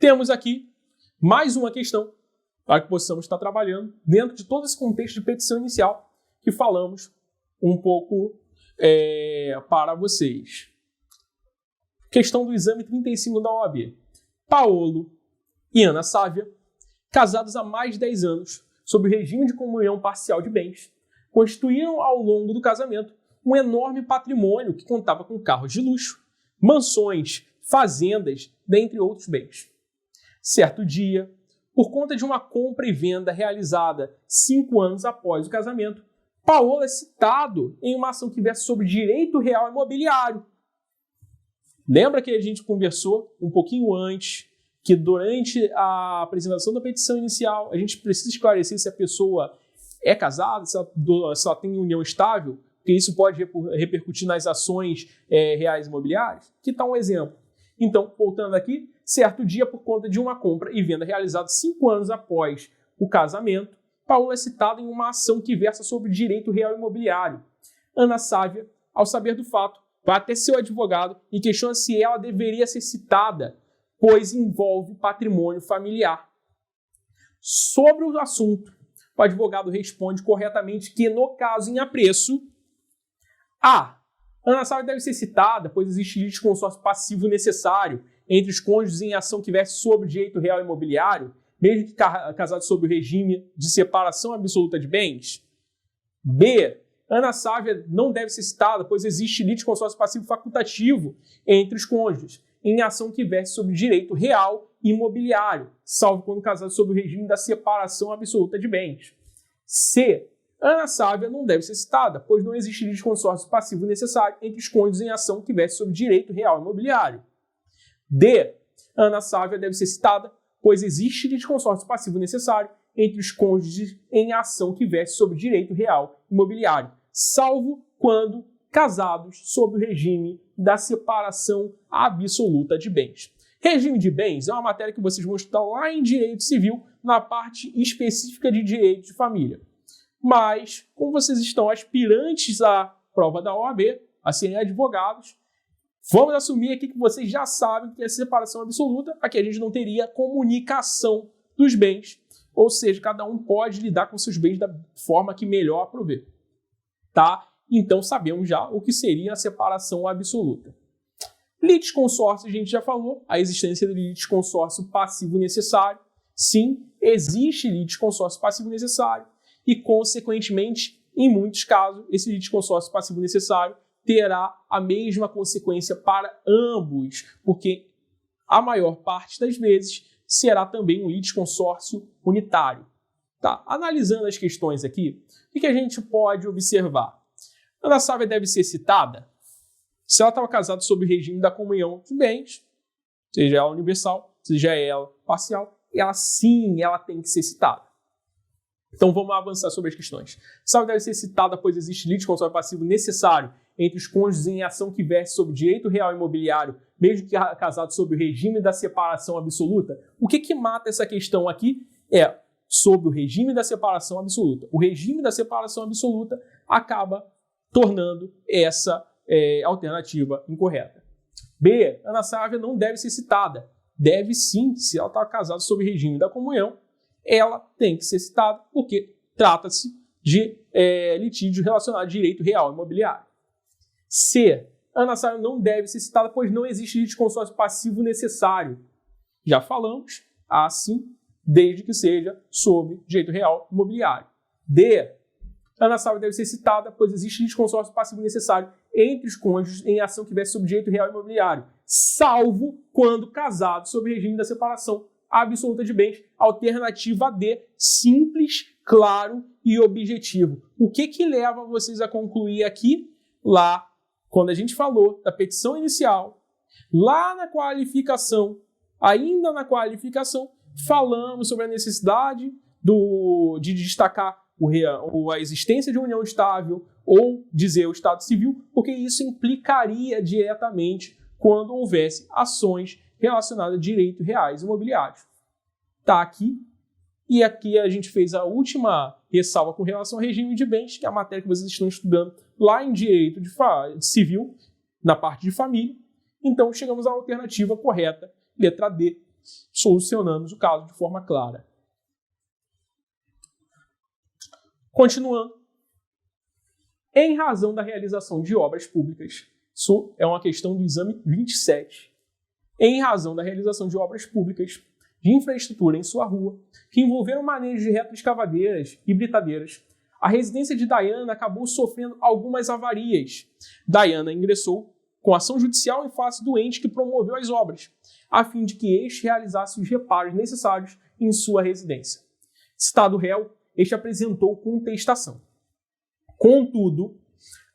temos aqui mais uma questão para que possamos estar trabalhando dentro de todo esse contexto de petição inicial que falamos um pouco para vocês. Questão do exame 35 da OAB. Paolo e Ana Sávia, casados há mais de 10 anos, sob o regime de comunhão parcial de bens, constituíram ao longo do casamento um enorme patrimônio que contava com carros de luxo, mansões, fazendas, dentre outros bens. Certo dia, por conta de uma compra e venda realizada 5 anos após o casamento, Paolo é citado em uma ação que versa sobre direito real imobiliário. Lembra que a gente conversou um pouquinho antes que durante a apresentação da petição inicial a gente precisa esclarecer se a pessoa é casada, se ela tem união estável, porque isso pode repercutir nas ações reais imobiliárias? Que tal um exemplo? Então, voltando aqui, certo dia, por conta de uma compra e venda realizada 5 anos após o casamento, Paolo é citado em uma ação que versa sobre direito real imobiliário. Ana Sávia, ao saber do fato, vai até seu advogado e questiona se ela deveria ser citada, pois envolve patrimônio familiar. Sobre o assunto, o advogado responde corretamente que, no caso em apreço, Ana Sávia deve ser citada, pois existe litisconsórcio passivo necessário entre os cônjuges em ação que verse sobre direito real imobiliário, mesmo que casados sob o regime de separação absoluta de bens. B. Ana Sávia não deve ser citada, pois existe litisconsórcio passivo facultativo entre os cônjuges em ação que verse sobre direito real imobiliário, salvo quando casados sob o regime da separação absoluta de bens. C. Ana Sávia não deve ser citada, pois não existe litisconsórcio passivo necessário entre os cônjuges em ação que verse sobre direito real imobiliário. D. Ana Sávia deve ser citada, pois existe litisconsórcio passivo necessário entre os cônjuges em ação que verse sobre direito real imobiliário, salvo quando casados sob o regime da separação absoluta de bens. Regime de bens é uma matéria que vocês vão estudar lá em Direito Civil, na parte específica de Direito de Família. Mas, como vocês estão aspirantes à prova da OAB, a serem advogados, vamos assumir aqui que vocês já sabem que a separação absoluta, aqui a gente não teria comunicação dos bens, ou seja, cada um pode lidar com seus bens da forma que melhor prover. Tá? Então sabemos já o que seria a separação absoluta. Litisconsórcio, a gente já falou, a existência de litisconsórcio passivo necessário. Sim, existe litisconsórcio passivo necessário e, consequentemente, em muitos casos, esse litisconsórcio passivo necessário terá a mesma consequência para ambos, porque a maior parte das vezes será também um litisconsórcio unitário. Tá? Analisando as questões aqui, o que a gente pode observar? Ana Sávia deve ser citada se ela estava casada sob o regime da comunhão de bens, seja ela universal, seja ela parcial, ela tem que ser citada. Então vamos avançar sobre as questões. Sávia deve ser citada, pois existe litisconsórcio passivo necessário entre os cônjuges em ação que verse sobre direito real imobiliário, mesmo que casado sob o regime da separação absoluta. O que mata essa questão aqui é sob o regime da separação absoluta. O regime da separação absoluta acaba tornando essa alternativa incorreta. B. Ana Sávia não deve ser citada. Deve sim, se ela está casada sob o regime da comunhão, ela tem que ser citada porque trata-se de litígio relacionado a direito real imobiliário. C. Ana Sávia não deve ser citada, pois não existe litisconsórcio passivo necessário. Já falamos, assim, desde que seja sob direito real imobiliário. D. Ana Sávia deve ser citada, pois existe litisconsórcio passivo necessário entre os cônjuges em ação que verse sobre direito real imobiliário, salvo quando casado sob o regime da separação absoluta de bens. Alternativa D, simples, claro e objetivo. O que leva vocês a concluir aqui? Lá, quando a gente falou da petição inicial, lá na qualificação, ainda na qualificação, falamos sobre a necessidade de destacar a existência de união estável ou dizer o estado civil, porque isso implicaria diretamente quando houvesse ações relacionadas a direitos reais imobiliários. Está aqui. E aqui a gente fez a última ressalva com relação ao regime de bens, que é a matéria que vocês estão estudando lá em direito de civil, na parte de família. Então chegamos à alternativa correta, letra D, solucionamos o caso de forma clara. Continuando. Em razão da realização de obras públicas, isso é uma questão do exame 27. Em razão da realização de obras públicas de infraestrutura em sua rua, que envolveram manejo de retroescavadeiras e britadeiras, a residência de Diana acabou sofrendo algumas avarias. Diana ingressou com ação judicial em face do ente que promoveu as obras, a fim de que este realizasse os reparos necessários em sua residência. Citado réu, este apresentou contestação. Contudo,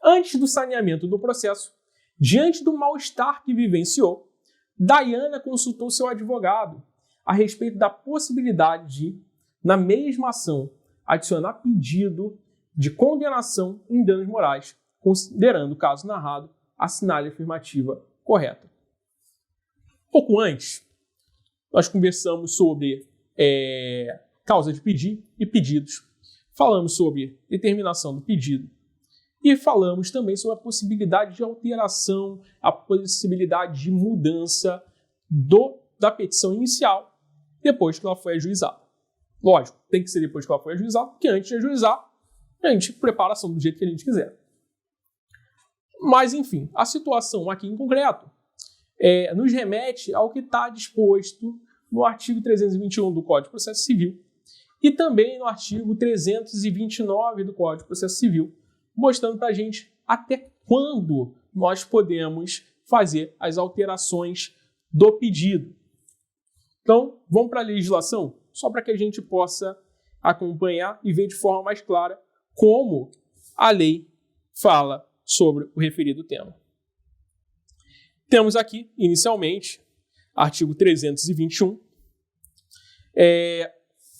antes do saneamento do processo, diante do mal-estar que vivenciou, Diana consultou seu advogado a respeito da possibilidade de, na mesma ação, adicionar pedido de condenação em danos morais, considerando o caso narrado, assinale a afirmativa correta. Pouco antes, nós conversamos sobre causa de pedir e pedidos. Falamos sobre determinação do pedido e falamos também sobre a possibilidade de alteração, a possibilidade de mudança da petição inicial depois que ela foi ajuizada. Lógico, tem que ser depois que ela foi ajuizada, porque antes de ajuizar, a gente prepara a ação do jeito que a gente quiser. Mas, enfim, a situação aqui em concreto nos remete ao que está disposto no artigo 321 do Código de Processo Civil e também no artigo 329 do Código de Processo Civil, mostrando para a gente até quando nós podemos fazer as alterações do pedido. Então, vamos para a legislação, só para que a gente possa acompanhar e ver de forma mais clara como a lei fala sobre o referido tema. Temos aqui, inicialmente, artigo 321.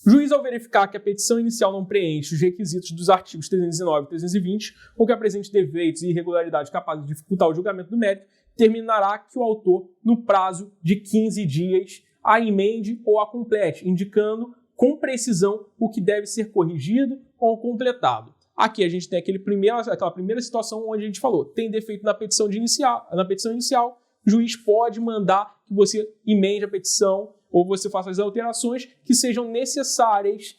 Juiz, ao verificar que a petição inicial não preenche os requisitos dos artigos 319 e 320, ou que apresente defeitos e irregularidades capazes de dificultar o julgamento do mérito, determinará que o autor, no prazo de 15 dias, a emende ou a complete, indicando com precisão o que deve ser corrigido ou completado. Aqui a gente tem aquela primeira situação onde a gente falou, tem defeito na petição inicial, o juiz pode mandar que você emende a petição ou você faça as alterações que sejam necessárias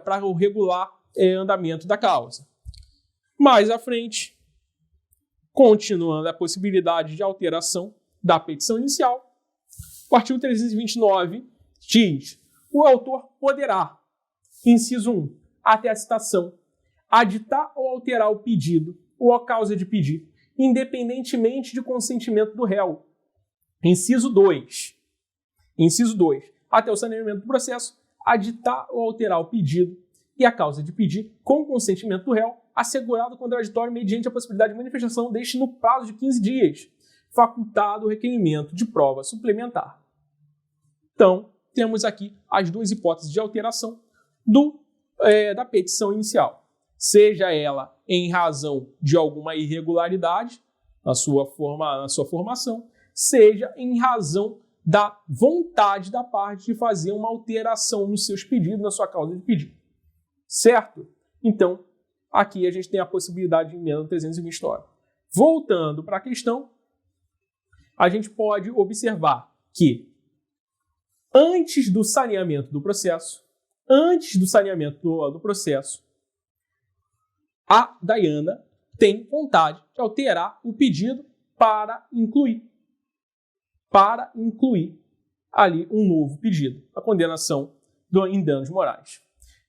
para o regular andamento da causa. Mais à frente, continuando a possibilidade de alteração da petição inicial, o artigo 329 diz: o autor poderá, inciso 1, até a citação, aditar ou alterar o pedido ou a causa de pedir, independentemente de consentimento do réu. Inciso 2, até o saneamento do processo, aditar ou alterar o pedido e a causa de pedir com consentimento do réu, assegurado o contraditório mediante a possibilidade de manifestação deste no prazo de 15 dias, facultado o requerimento de prova suplementar. Então, temos aqui as duas hipóteses de alteração da petição inicial. Seja ela em razão de alguma irregularidade na sua formação, seja em razão da vontade da parte de fazer uma alteração nos seus pedidos, na sua causa de pedido. Certo? Então, aqui a gente tem a possibilidade de emenda 329. Voltando para a questão, a gente pode observar que antes do saneamento do processo, a Diana tem vontade de alterar o pedido para incluir ali um novo pedido, a condenação em danos morais.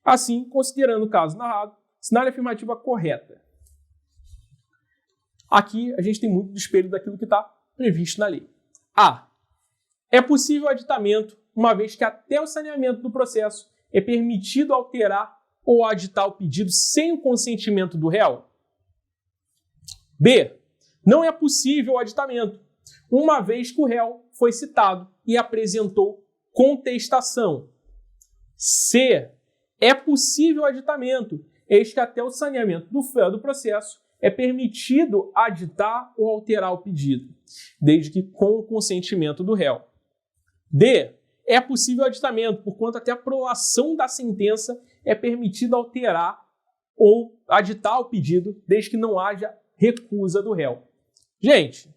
Assim, considerando o caso narrado, assinale a afirmativa correta. Aqui a gente tem muito do espelho daquilo que está previsto na lei. A. É possível aditamento, uma vez que até o saneamento do processo é permitido alterar ou aditar o pedido sem o consentimento do réu? B. Não é possível o aditamento, uma vez que o réu foi citado e apresentou contestação. C. É possível o aditamento, eis que até o saneamento do processo é permitido aditar ou alterar o pedido, desde que com o consentimento do réu. D. É possível o aditamento, porquanto até a prolação da sentença é permitido alterar ou aditar o pedido, desde que não haja recusa do réu. Gente,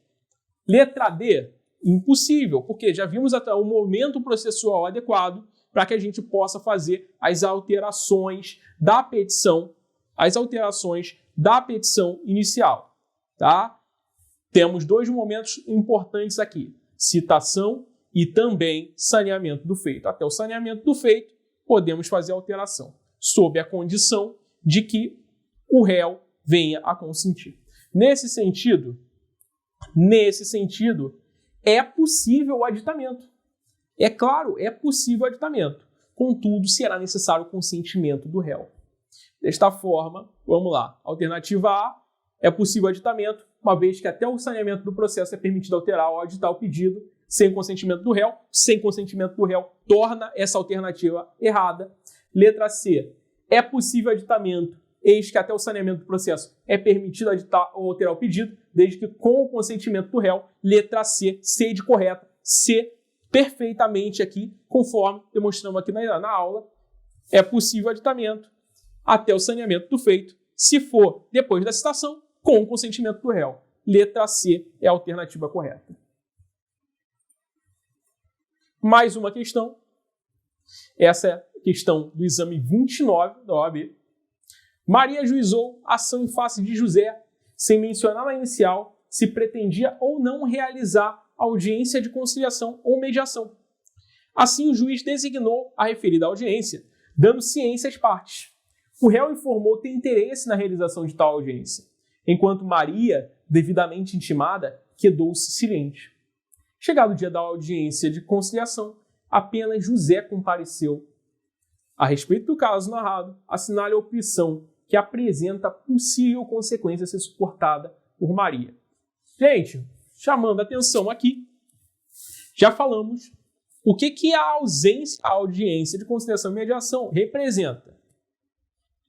letra D impossível, porque já vimos até o momento processual adequado para que a gente possa fazer as alterações da petição inicial, tá? Temos dois momentos importantes aqui, citação e também saneamento do feito. Até o saneamento do feito, podemos fazer alteração, sob a condição de que o réu venha a consentir. Nesse sentido, é possível o aditamento. É claro, é possível o aditamento. Contudo, será necessário o consentimento do réu. Desta forma, vamos lá. Alternativa A, é possível o aditamento, uma vez que até o saneamento do processo é permitido alterar ou aditar o pedido sem consentimento do réu. Sem consentimento do réu, torna essa alternativa errada. Letra C, é possível aditamento, eis que até o saneamento do processo é permitido aditar ou alterar o pedido, desde que com o consentimento do réu. Letra C, C de correta, C perfeitamente aqui, conforme demonstramos aqui na aula, é possível aditamento até o saneamento do feito, se for depois da citação, com o consentimento do réu. Letra C é a alternativa correta. Mais uma questão. Essa é a questão do exame 29 da OAB. Maria ajuizou ação em face de José, sem mencionar na inicial se pretendia ou não realizar audiência de conciliação ou mediação. Assim, o juiz designou a referida audiência, dando ciência às partes. O réu informou ter interesse na realização de tal audiência, enquanto Maria, devidamente intimada, quedou-se silente. Chegado o dia da audiência de conciliação, apenas José compareceu. A respeito do caso narrado, assinale a opção que apresenta possível consequência a ser suportada por Maria. Gente, chamando a atenção aqui, já falamos o que a audiência de conciliação e mediação representa.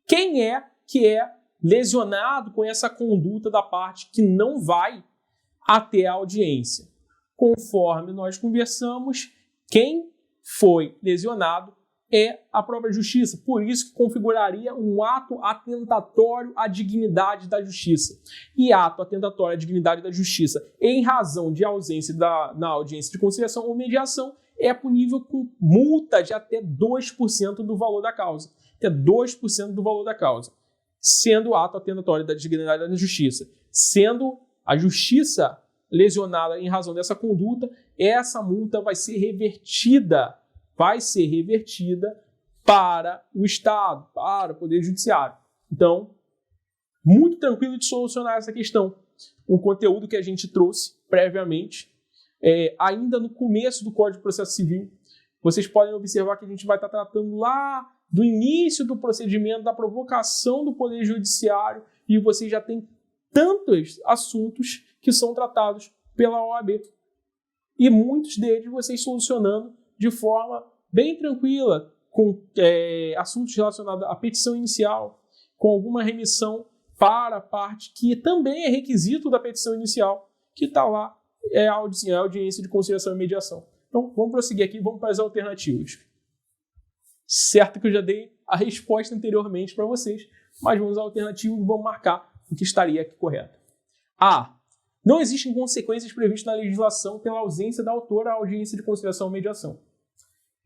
Quem é que é lesionado com essa conduta da parte que não vai até a audiência? Conforme nós conversamos, quem foi lesionado é a própria justiça. Por isso que configuraria um ato atentatório à dignidade da justiça. E ato atentatório à dignidade da justiça, em razão de ausência na audiência de conciliação ou mediação, é punível com multa de até 2% do valor da causa. Até 2% do valor da causa. Sendo ato atentatório da dignidade da justiça. Sendo a justiça lesionada em razão dessa conduta, essa multa vai ser revertida para o Estado, para o Poder Judiciário. Então, muito tranquilo de solucionar essa questão. Um conteúdo que a gente trouxe previamente, ainda no começo do Código de Processo Civil. Vocês podem observar que a gente vai estar tratando lá do início do procedimento, da provocação do Poder Judiciário, e vocês já têm tantos assuntos que são tratados pela OAB. E muitos deles vocês solucionando de forma bem tranquila, com assuntos relacionados à petição inicial, com alguma remissão para a parte que também é requisito da petição inicial, que está lá, é a audiência de conciliação e mediação. Então, vamos prosseguir aqui, vamos para as alternativas. Certo que eu já dei a resposta anteriormente para vocês, mas vamos à alternativa e vamos marcar o que estaria aqui correto. A. Não existem consequências previstas na legislação pela ausência da autora à audiência de conciliação ou mediação.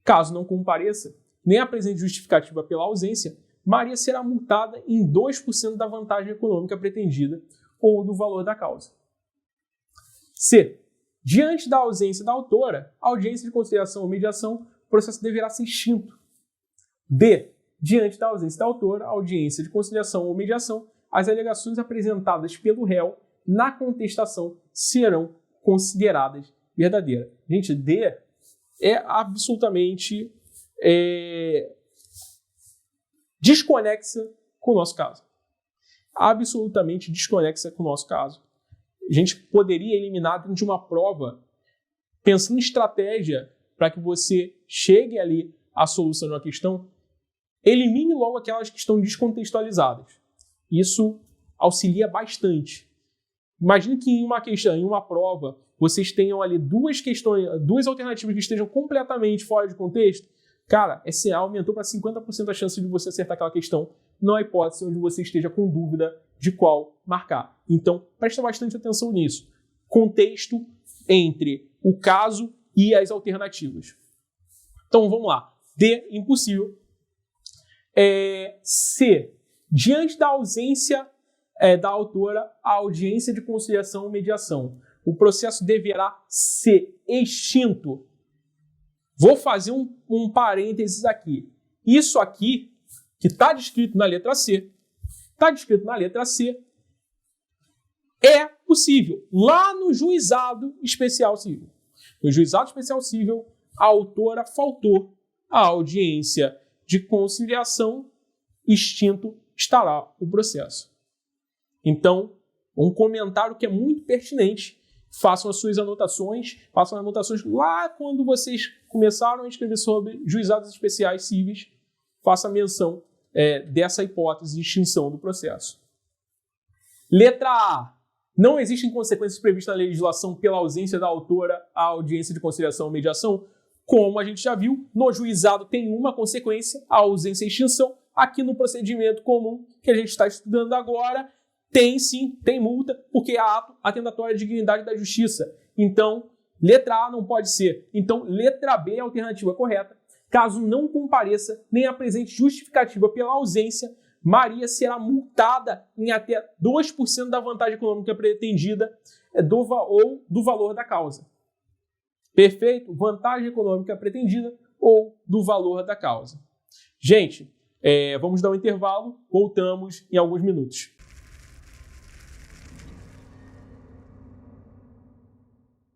Caso não compareça, nem apresente justificativa pela ausência, Maria será multada em 2% da vantagem econômica pretendida ou do valor da causa. C. Diante da ausência da autora, a audiência de conciliação ou mediação, o processo deverá ser extinto. D. Diante da ausência da autora, a audiência de conciliação ou mediação, as alegações apresentadas pelo réu na contestação serão consideradas verdadeiras. Gente, D é absolutamente desconexa com o nosso caso. Absolutamente desconexa com o nosso caso. A gente poderia eliminar dentro de uma prova, pensando em estratégia para que você chegue ali à solução de uma questão, elimine logo aquelas que estão descontextualizadas. Isso auxilia bastante. Imagine que em uma questão, em uma prova, vocês tenham ali duas alternativas que estejam completamente fora de contexto. Cara, aumentou para 50% a chance de você acertar aquela questão, não há hipótese onde você esteja com dúvida de qual marcar. Então, presta bastante atenção nisso. Contexto entre o caso e as alternativas. Então, vamos lá. D, impossível. C, diante da ausência da autora, a audiência de conciliação ou mediação, o processo deverá ser extinto. Vou fazer um parênteses aqui. Isso aqui, que está descrito na letra C, é possível lá no juizado especial civil. No juizado especial civil, a autora faltou à audiência de conciliação, extinto estará o processo. Então, um comentário que é muito pertinente. Façam as suas anotações, lá quando vocês começaram a escrever sobre juizados especiais cíveis, faça menção dessa hipótese de extinção do processo. Letra A. Não existem consequências previstas na legislação pela ausência da autora à audiência de conciliação ou mediação. Como a gente já viu, no juizado tem uma consequência, a ausência e extinção. Aqui no procedimento comum que a gente está estudando agora, tem sim, tem multa, porque é ato atentatório à dignidade da justiça. Então, letra A não pode ser. Então, letra B é a alternativa correta. Caso não compareça nem apresente justificativa pela ausência, Maria será multada em até 2% da vantagem econômica pretendida ou do valor da causa. Perfeito? Vantagem econômica pretendida ou do valor da causa. Gente, vamos dar um intervalo, voltamos em alguns minutos.